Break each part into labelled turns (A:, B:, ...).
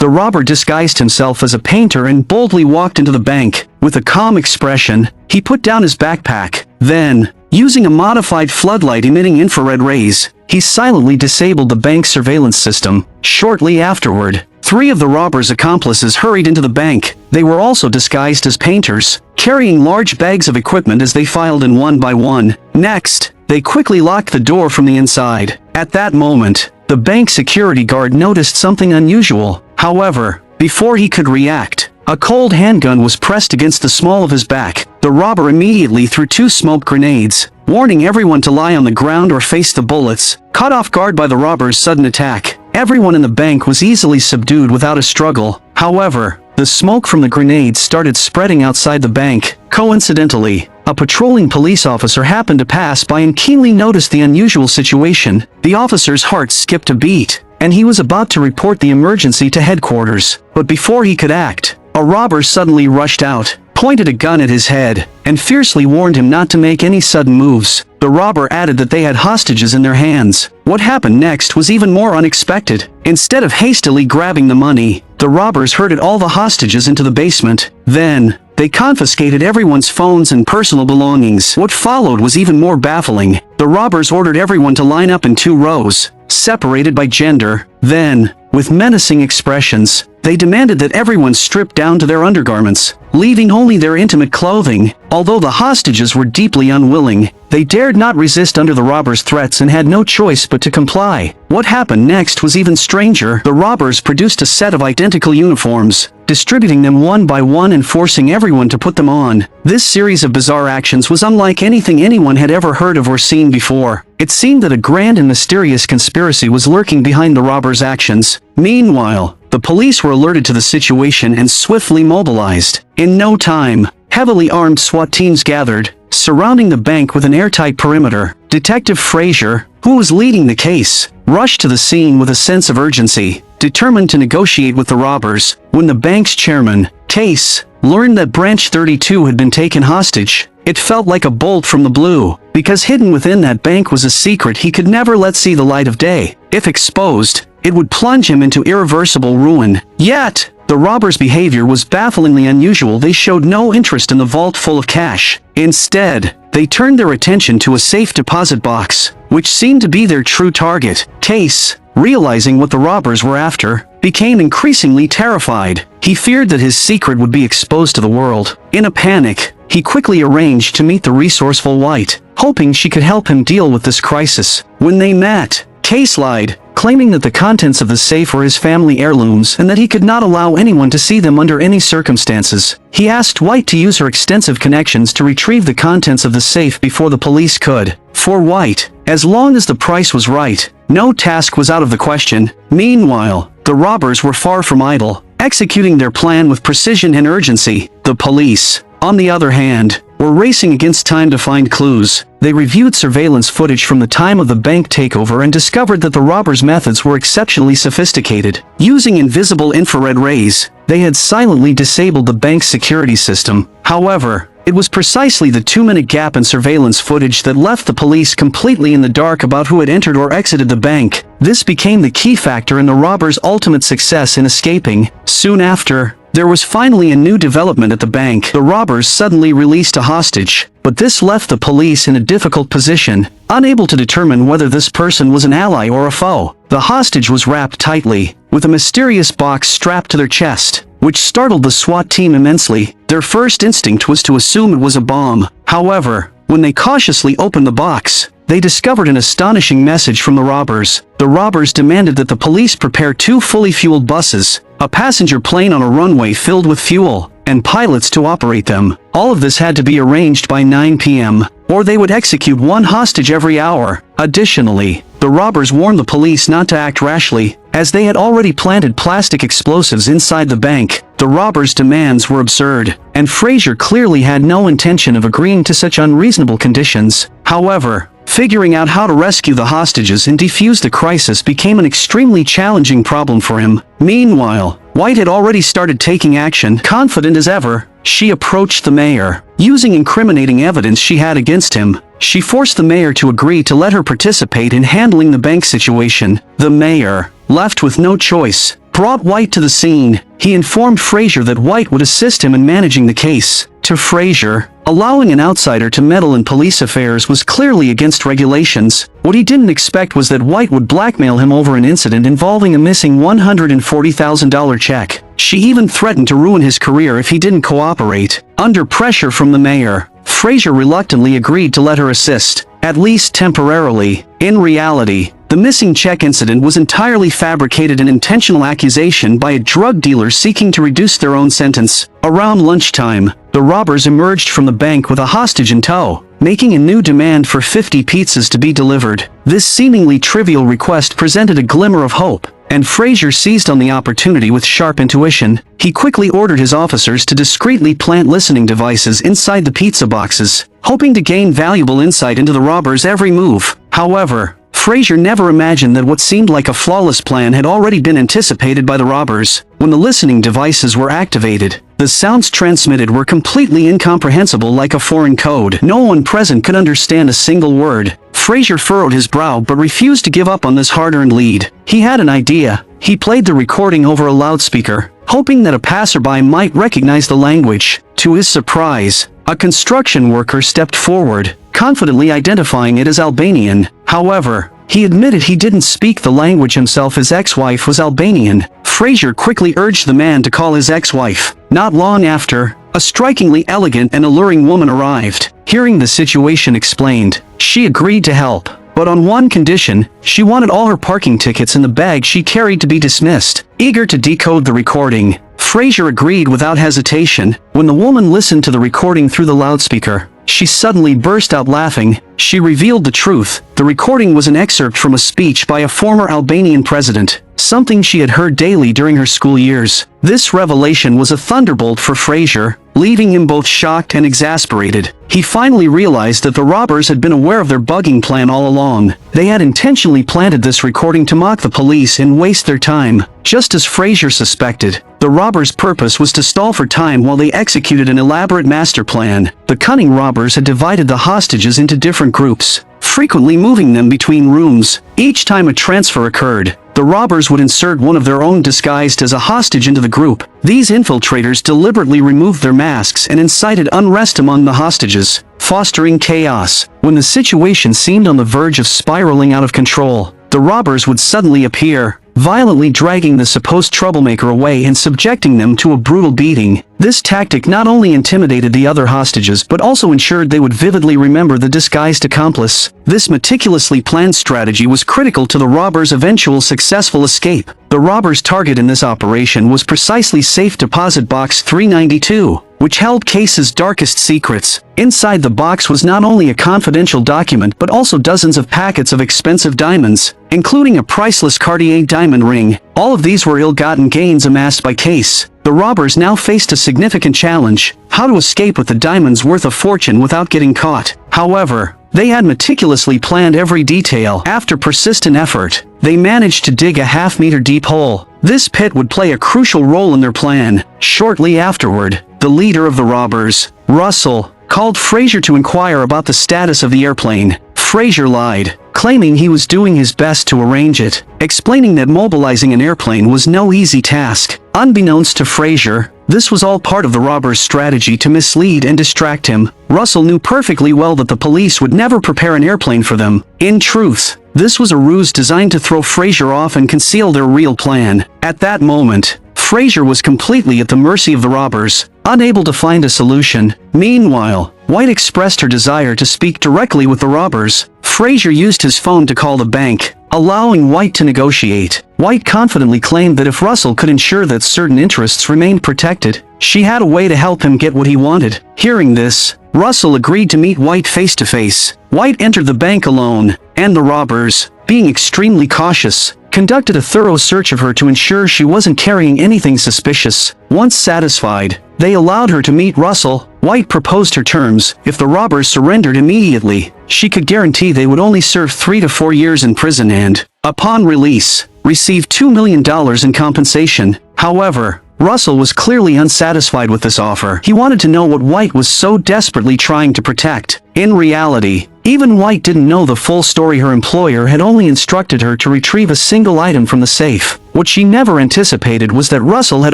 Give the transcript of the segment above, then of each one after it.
A: the robber disguised himself as a painter and boldly walked into the bank. With a calm expression, he put down his backpack. Then, using a modified floodlight emitting infrared rays, he silently disabled the bank's surveillance system. Shortly afterward, 3 of the robber's accomplices hurried into the bank. They were also disguised as painters, carrying large bags of equipment as they filed in one by one. Next, they quickly locked the door from the inside. At that moment, the bank security guard noticed something unusual. However, before he could react, a cold handgun was pressed against the small of his back. The robber immediately threw 2 smoke grenades, warning everyone to lie on the ground or face the bullets. Caught off guard by the robber's sudden attack, everyone in the bank was easily subdued without a struggle. However, the smoke from the grenades started spreading outside the bank. Coincidentally, a patrolling police officer happened to pass by and keenly noticed the unusual situation. The officer's heart skipped a beat, and he was about to report the emergency to headquarters. But before he could act, a robber suddenly rushed out, pointed a gun at his head, and fiercely warned him not to make any sudden moves. The robber added that they had hostages in their hands. What happened next was even more unexpected. Instead of hastily grabbing the money, the robbers herded all the hostages into the basement. Then, they confiscated everyone's phones and personal belongings. What followed was even more baffling. The robbers ordered everyone to line up in 2 rows, separated by gender. Then, with menacing expressions, they demanded that everyone strip down to their undergarments, leaving only their intimate clothing. Although the hostages were deeply unwilling, they dared not resist under the robbers' threats and had no choice but to comply. What happened next was even stranger. The robbers produced a set of identical uniforms, distributing them one by one and forcing everyone to put them on. This series of bizarre actions was unlike anything anyone had ever heard of or seen before. It seemed that a grand and mysterious conspiracy was lurking behind the robbers' actions. Meanwhile, the police were alerted to the situation and swiftly mobilized. In no time, heavily armed SWAT teams gathered, surrounding the bank with an airtight perimeter. Detective Frasier, who was leading the case, rushed to the scene with a sense of urgency, determined to negotiate with the robbers. When the bank's chairman, Case, learned that Branch 32 had been taken hostage, it felt like a bolt from the blue, because hidden within that bank was a secret he could never let see the light of day. If exposed, it would plunge him into irreversible ruin. Yet, the robbers' behavior was bafflingly unusual. They showed no interest in the vault full of cash. Instead, they turned their attention to a safe deposit box, which seemed to be their true target. Case, realizing what the robbers were after, became increasingly terrified. He feared that his secret would be exposed to the world. In a panic, he quickly arranged to meet the resourceful White, hoping she could help him deal with this crisis. When they met, Case lied, claiming that the contents of the safe were his family heirlooms and that he could not allow anyone to see them under any circumstances. He asked White to use her extensive connections to retrieve the contents of the safe before the police could. For White, as long as the price was right, no task was out of the question. Meanwhile, the robbers were far from idle, executing their plan with precision and urgency. The police, on the other hand, were racing against time to find clues. They reviewed surveillance footage from the time of the bank takeover and discovered that the robbers' methods were exceptionally sophisticated. Using invisible infrared rays, they had silently disabled the bank's security system. However, it was precisely the 2-minute gap in surveillance footage that left the police completely in the dark about who had entered or exited the bank. This became the key factor in the robbers' ultimate success in escaping. Soon after, there was finally a new development at the bank. The robbers suddenly released a hostage, but this left the police in a difficult position, unable to determine whether this person was an ally or a foe. The hostage was wrapped tightly, with a mysterious box strapped to their chest, which startled the SWAT team immensely. Their first instinct was to assume it was a bomb. However, when they cautiously opened the box, they discovered an astonishing message from the robbers. The robbers demanded that the police prepare 2 fully fueled buses, a passenger plane on a runway filled with fuel, and pilots to operate them. All of this had to be arranged by 9 p.m., or they would execute 1 hostage every hour. Additionally, the robbers warned the police not to act rashly, as they had already planted plastic explosives inside the bank. The robbers' demands were absurd, and Frasier clearly had no intention of agreeing to such unreasonable conditions. However, figuring out how to rescue the hostages and defuse the crisis became an extremely challenging problem for him. Meanwhile, White had already started taking action. Confident as ever, she approached the mayor. Using incriminating evidence she had against him, she forced the mayor to agree to let her participate in handling the bank situation. The mayor, left with no choice, brought White to the scene. He informed Frasier that White would assist him in managing the case. To Frasier, allowing an outsider to meddle in police affairs was clearly against regulations. What he didn't expect was that White would blackmail him over an incident involving a missing $140,000 check. She even threatened to ruin his career if he didn't cooperate. Under pressure from the mayor, Frasier reluctantly agreed to let her assist, at least temporarily. In reality, the missing check incident was entirely fabricated, an intentional accusation by a drug dealer seeking to reduce their own sentence. Around lunchtime, the robbers emerged from the bank with a hostage in tow, making a new demand for 50 pizzas to be delivered. This seemingly trivial request presented a glimmer of hope, and Frasier seized on the opportunity with sharp intuition. He quickly ordered his officers to discreetly plant listening devices inside the pizza boxes, hoping to gain valuable insight into the robbers' every move. However, Frasier never imagined that what seemed like a flawless plan had already been anticipated by the robbers. When the listening devices were activated, the sounds transmitted were completely incomprehensible, like a foreign code. No one present could understand a single word. Frasier furrowed his brow but refused to give up on this hard-earned lead. He had an idea. He played the recording over a loudspeaker, hoping that a passerby might recognize the language. To his surprise, a construction worker stepped forward, confidently identifying it as Albanian. However, he admitted he didn't speak the language himself. His ex-wife was Albanian. Frasier quickly urged the man to call his ex-wife. Not long after, a strikingly elegant and alluring woman arrived. Hearing the situation explained, she agreed to help, but on one condition: she wanted all her parking tickets in the bag she carried to be dismissed. Eager to decode the recording, Frasier agreed without hesitation. When the woman listened to the recording through the loudspeaker, she suddenly burst out laughing. She revealed the truth. The recording was an excerpt from a speech by a former Albanian president, something she had heard daily during her school years. This revelation was a thunderbolt for Frasier, leaving him both shocked and exasperated. He finally realized that the robbers had been aware of their bugging plan all along. They had intentionally planted this recording to mock the police and waste their time. Just as Frasier suspected, the robbers' purpose was to stall for time while they executed an elaborate master plan. The cunning robbers had divided the hostages into different groups, frequently moving them between rooms. Each time a transfer occurred, the robbers would insert one of their own disguised as a hostage into the group. These infiltrators deliberately removed their masks and incited unrest among the hostages, fostering chaos. When the situation seemed on the verge of spiraling out of control, the robbers would suddenly appear, violently dragging the supposed troublemaker away and subjecting them to a brutal beating. This tactic not only intimidated the other hostages but also ensured they would vividly remember the disguised accomplice. This meticulously planned strategy was critical to the robbers' eventual successful escape. The robbers' target in this operation was precisely safe deposit box 392, which held Case's darkest secrets. Inside the box was not only a confidential document but also dozens of packets of expensive diamonds, including a priceless Cartier diamond ring. All of these were ill-gotten gains amassed by Case. The robbers now faced a significant challenge: how to escape with the diamonds worth a fortune without getting caught. However, they had meticulously planned every detail. After persistent effort, they managed to dig a half-meter deep hole. This pit would play a crucial role in their plan. Shortly afterward, the leader of the robbers, Russell, called Frasier to inquire about the status of the airplane. Frasier lied, claiming he was doing his best to arrange it, explaining that mobilizing an airplane was no easy task. Unbeknownst to Frasier, this was all part of the robbers' strategy to mislead and distract him. Russell knew perfectly well that the police would never prepare an airplane for them. In truth, this was a ruse designed to throw Frasier off and conceal their real plan. At that moment, Frasier was completely at the mercy of the robbers, unable to find a solution. Meanwhile, White expressed her desire to speak directly with the robbers. Frasier used his phone to call the bank, allowing White to negotiate. White confidently claimed that if Russell could ensure that certain interests remained protected, she had a way to help him get what he wanted. Hearing this, Russell agreed to meet White face-to-face. White entered the bank alone, and the robbers, being extremely cautious, conducted a thorough search of her to ensure she wasn't carrying anything suspicious. Once satisfied, they allowed her to meet Russell. White proposed her terms: if the robbers surrendered immediately, she could guarantee they would only serve 3 to 4 years in prison and, upon release, receive $2 million in compensation. However, Russell was clearly unsatisfied with this offer. He wanted to know what White was so desperately trying to protect. In reality, Even White didn't know the full story. Her employer had only instructed her to retrieve a single item from the safe. What she never anticipated was that Russell had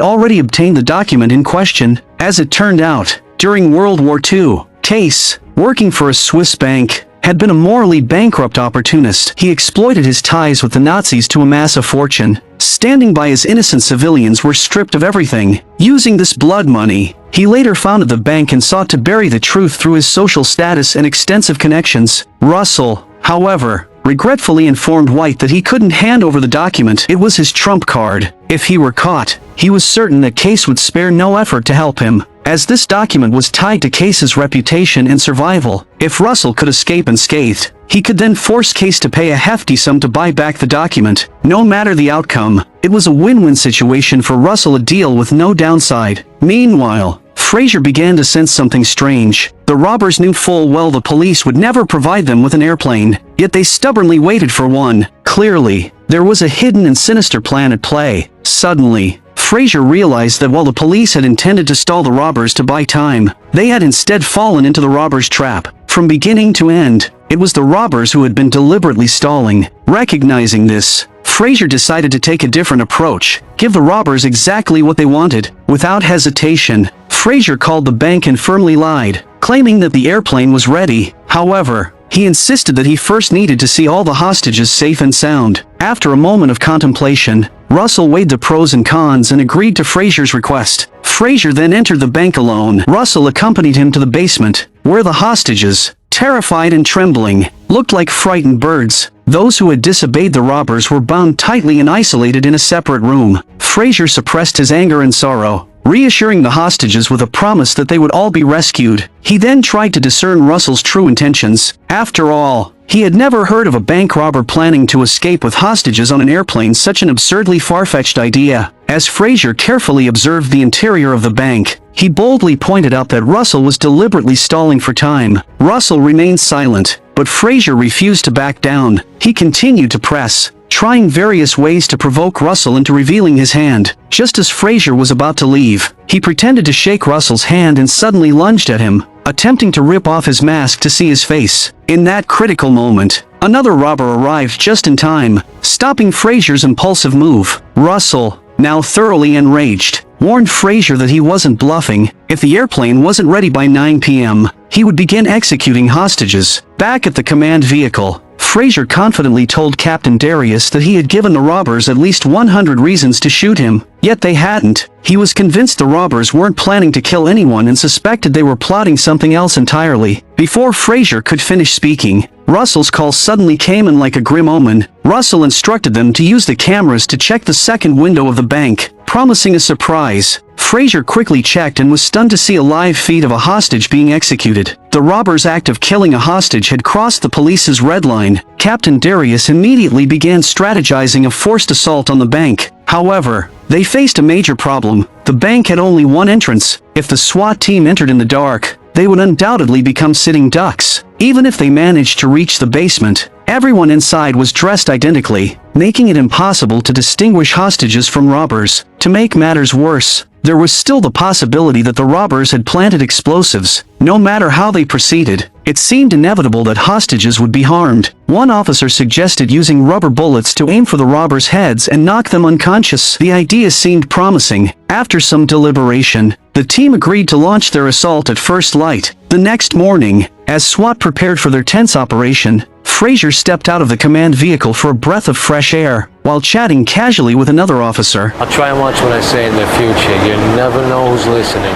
A: already obtained the document in question. As it turned out, during World War II, Case, working for a Swiss bank, had been a morally bankrupt opportunist. He exploited his ties with the Nazis to amass a fortune. Standing by as innocent civilians were stripped of everything. Using this blood money, he later founded the bank and sought to bury the truth through his social status and extensive connections. Russell, however, regretfully informed White that he couldn't hand over the document. It was his trump card. If he were caught, he was certain that Case would spare no effort to help him, as this document was tied to Case's reputation and survival. If Russell could escape unscathed, he could then force Case to pay a hefty sum to buy back the document. No matter the outcome, it was a win-win situation for Russell, a deal with no downside. Meanwhile, Frasier began to sense something strange. The robbers knew full well the police would never provide them with an airplane, yet they stubbornly waited for one. Clearly, there was a hidden and sinister plan at play. Suddenly, Frasier realized that while the police had intended to stall the robbers to buy time, they had instead fallen into the robbers' trap. From beginning to end, it was the robbers who had been deliberately stalling. Recognizing this, Frasier decided to take a different approach, give the robbers exactly what they wanted. Without hesitation, Frasier called the bank and firmly lied, claiming that the airplane was ready. However, he insisted that he first needed to see all the hostages safe and sound. After a moment of contemplation, Russell weighed the pros and cons and agreed to Frasier's request. Frasier then entered the bank alone. Russell accompanied him to the basement, where the hostages, terrified and trembling, looked like frightened birds. Those who had disobeyed the robbers were bound tightly and isolated in a separate room. Frasier suppressed his anger and sorrow, reassuring the hostages with a promise that they would all be rescued. He then tried to discern Russell's true intentions. After all, he had never heard of a bank robber planning to escape with hostages on an airplane, such an absurdly far-fetched idea. As Frasier carefully observed the interior of the bank, he boldly pointed out that Russell was deliberately stalling for time. Russell remained silent, but Frasier refused to back down. He continued to press, trying various ways to provoke Russell into revealing his hand. Just as Frasier was about to leave, he pretended to shake Russell's hand and suddenly lunged at him, attempting to rip off his mask to see his face. In that critical moment, another robber arrived just in time, stopping Frasier's impulsive move. Russell, now thoroughly enraged, warned Frasier that he wasn't bluffing. If the airplane wasn't ready by 9 p.m., he would begin executing hostages. Back at the command vehicle, Frasier confidently told Captain Darius that he had given the robbers at least 100 reasons to shoot him, yet they hadn't. He was convinced the robbers weren't planning to kill anyone and suspected they were plotting something else entirely. Before Frasier could finish speaking, Russell's call suddenly came in like a grim omen. Russell instructed them to use the cameras to check the second window of the bank, promising a surprise. Frasier quickly checked and was stunned to see a live feed of a hostage being executed. The robbers' act of killing a hostage had crossed the police's red line. Captain Darius immediately began strategizing a forced assault on the bank. However, they faced a major problem. The bank had only one entrance. If the SWAT team entered in the dark, they would undoubtedly become sitting ducks. Even if they managed to reach the basement, everyone inside was dressed identically, making it impossible to distinguish hostages from robbers. To make matters worse, there was still the possibility that the robbers had planted explosives. No matter how they proceeded, it seemed inevitable that hostages would be harmed. One officer suggested using rubber bullets to aim for the robbers' heads and knock them unconscious. The idea seemed promising. After some deliberation, the team agreed to launch their assault at first light. The next morning, as SWAT prepared for their tense operation, Frasier stepped out of the command vehicle for a breath of fresh air, while chatting casually with another officer.
B: I'll try and watch what I say in the future. You never know who's listening.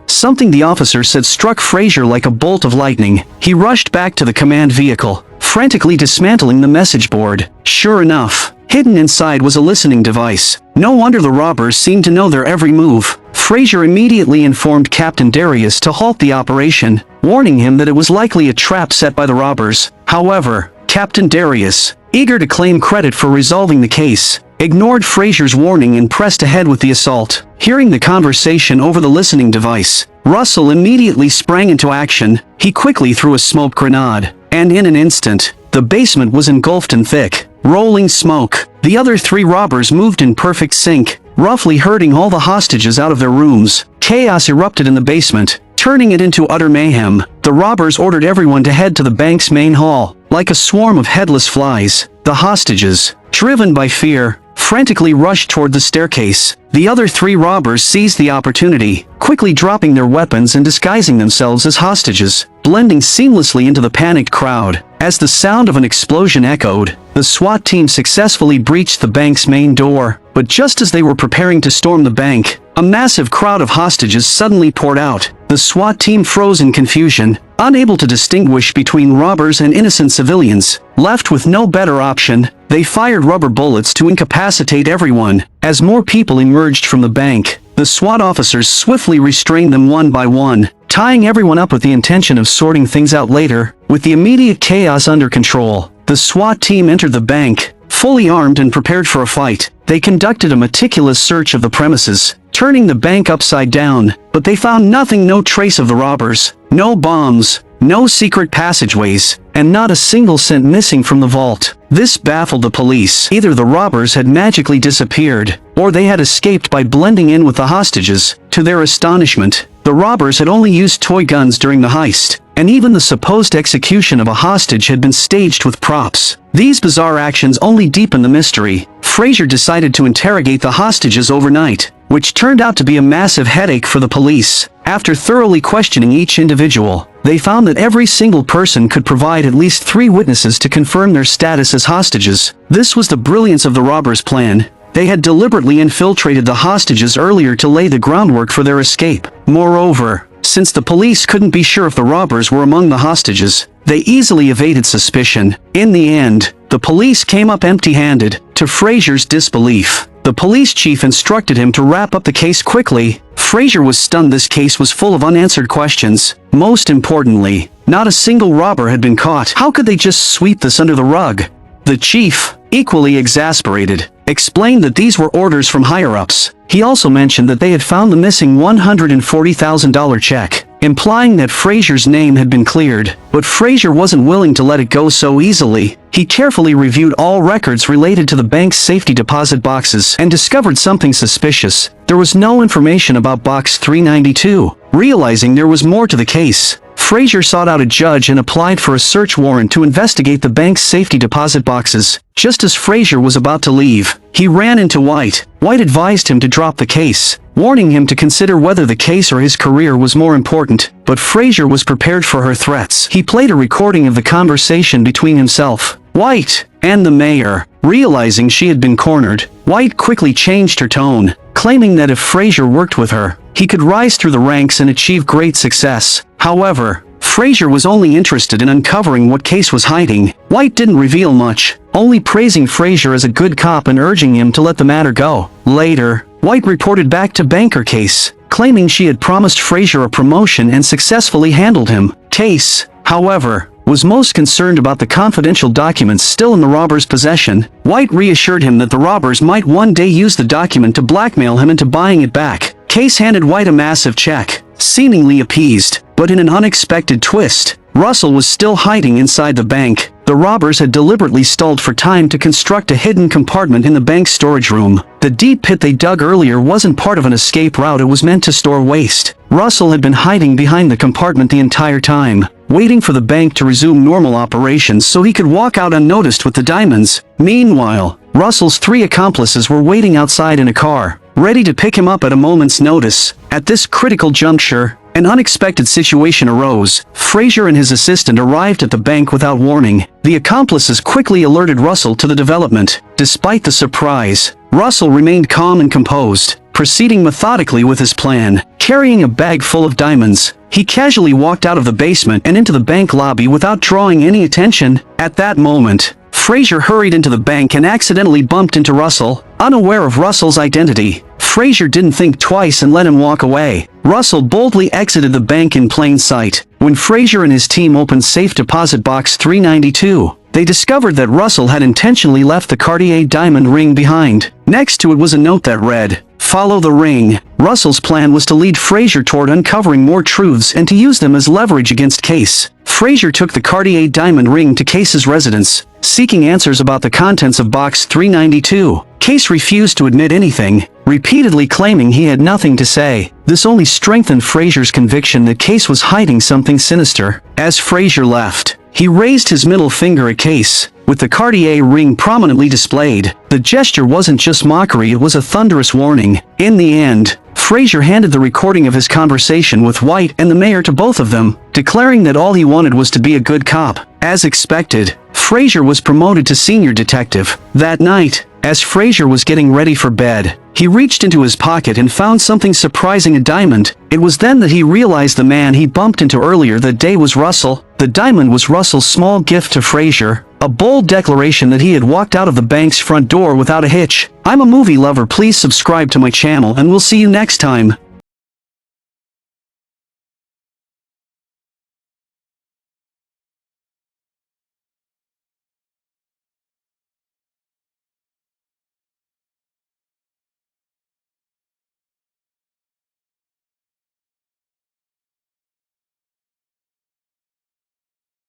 A: Something the officer said struck Frasier like a bolt of lightning. He rushed back to the command vehicle, frantically dismantling the message board. Sure enough, hidden inside was a listening device. No wonder the robbers seemed to know their every move. Frasier immediately informed Captain Darius to halt the operation, warning him that it was likely a trap set by the robbers. However, Captain Darius, eager to claim credit for resolving the case, ignored Frasier's warning and pressed ahead with the assault. Hearing the conversation over the listening device, Russell immediately sprang into action. He quickly threw a smoke grenade, and in an instant, the basement was engulfed in thick, rolling smoke. The other three robbers moved in perfect sync, roughly herding all the hostages out of their rooms. Chaos erupted in the basement. turning it into utter mayhem. The robbers ordered everyone to head to the bank's main hall. Like a swarm of headless flies, the hostages, driven by fear, frantically rushed toward the staircase. The other 3 robbers seized the opportunity, quickly dropping their weapons and disguising themselves as hostages, blending seamlessly into the panicked crowd. As the sound of an explosion echoed, the SWAT team successfully breached the bank's main door. But just as they were preparing to storm the bank, a massive crowd of hostages suddenly poured out. The SWAT team froze in confusion, unable to distinguish between robbers and innocent civilians. Left with no better option, they fired rubber bullets to incapacitate everyone. As more people emerged from the bank, the SWAT officers swiftly restrained them one by one, tying everyone up with the intention of sorting things out later. With the immediate chaos under control, the SWAT team entered the bank, fully armed and prepared for a fight. They conducted a meticulous search of the premises, turning the bank upside down, but they found nothing, no trace of the robbers, no bombs, no secret passageways, and not a single cent missing from the vault. This baffled the police. Either the robbers had magically disappeared, or they had escaped by blending in with the hostages. To their astonishment, the robbers had only used toy guns during the heist, and even the supposed execution of a hostage had been staged with props. These bizarre actions only deepened the mystery. Frasier decided to interrogate the hostages overnight, which turned out to be a massive headache for the police. After thoroughly questioning each individual, they found that every single person could provide at least 3 witnesses to confirm their status as hostages. This was the brilliance of the robbers' plan. They had deliberately infiltrated the hostages earlier to lay the groundwork for their escape. Moreover, since the police couldn't be sure if the robbers were among the hostages, they easily evaded suspicion. In the end, the police came up empty-handed. To Frasier's disbelief, the police chief instructed him to wrap up the case quickly. Frasier was stunned. This case was full of unanswered questions. Most importantly, not a single robber had been caught. How could they just sweep this under the rug? The chief, equally exasperated, explained that these were orders from higher-ups. He also mentioned that they had found the missing $140,000 check, implying that Frasier's name had been cleared. But Frasier wasn't willing to let it go so easily. He carefully reviewed all records related to the bank's safety deposit boxes and discovered something suspicious. There was no information about box 392. Realizing there was more to the case, Frasier sought out a judge and applied for a search warrant to investigate the bank's safety deposit boxes. Just as Frasier was about to leave, he ran into White. White advised him to drop the case, warning him to consider whether the case or his career was more important. But Frasier was prepared for her threats. He played a recording of the conversation between himself, White, and the mayor. Realizing she had been cornered, White quickly changed her tone, claiming that if Frasier worked with her, he could rise through the ranks and achieve great success. However, Frasier was only interested in uncovering what Case was hiding. White didn't reveal much, only praising Frasier as a good cop and urging him to let the matter go. Later, White reported back to banker Case, claiming she had promised Frasier a promotion and successfully handled him. Case, however, was most concerned about the confidential documents still in the robber's possession. White reassured him that the robbers might one day use the document to blackmail him into buying it back. Case handed White a massive check, seemingly appeased. But in an unexpected twist, Russell was still hiding inside the bank. The robbers had deliberately stalled for time to construct a hidden compartment in the bank's storage room. The deep pit they dug earlier wasn't part of an escape route. It was meant to store waste. Russell had been hiding behind the compartment the entire time, waiting for the bank to resume normal operations so he could walk out unnoticed with the diamonds. Meanwhile, Russell's 3 accomplices were waiting outside in a car, ready to pick him up at a moment's notice. At this critical juncture, an unexpected situation arose. Frasier and his assistant arrived at the bank without warning. The accomplices quickly alerted Russell to the development. Despite the surprise, Russell remained calm and composed, proceeding methodically with his plan. Carrying a bag full of diamonds, he casually walked out of the basement and into the bank lobby without drawing any attention. At that moment, Frasier hurried into the bank and accidentally bumped into Russell. Unaware of Russell's identity, Frasier didn't think twice and let him walk away. Russell boldly exited the bank in plain sight. When Frasier and his team opened safe deposit box 392, they discovered that Russell had intentionally left the Cartier diamond ring behind. Next to it was a note that read, "Follow the ring." Russell's plan was to lead Frasier toward uncovering more truths and to use them as leverage against Case. Frasier took the Cartier diamond ring to Case's residence, seeking answers about the contents of box 392. Case refused to admit anything, repeatedly claiming he had nothing to say. This only strengthened Frasier's conviction that Case was hiding something sinister. As Frasier left, he raised his middle finger at Case, with the Cartier ring prominently displayed. The gesture wasn't just mockery, it was a thunderous warning. In the end, Frasier handed the recording of his conversation with White and the mayor to both of them, declaring that all he wanted was to be a good cop. As expected, Frasier was promoted to senior detective. That night, as Frasier was getting ready for bed, he reached into his pocket and found something surprising, a diamond. It was then that he realized the man he bumped into earlier that day was Russell. The diamond was Russell's small gift to Frasier, a bold declaration that he had walked out of the bank's front door without a hitch. I'm a movie lover. Please subscribe to my channel and we'll see you next time.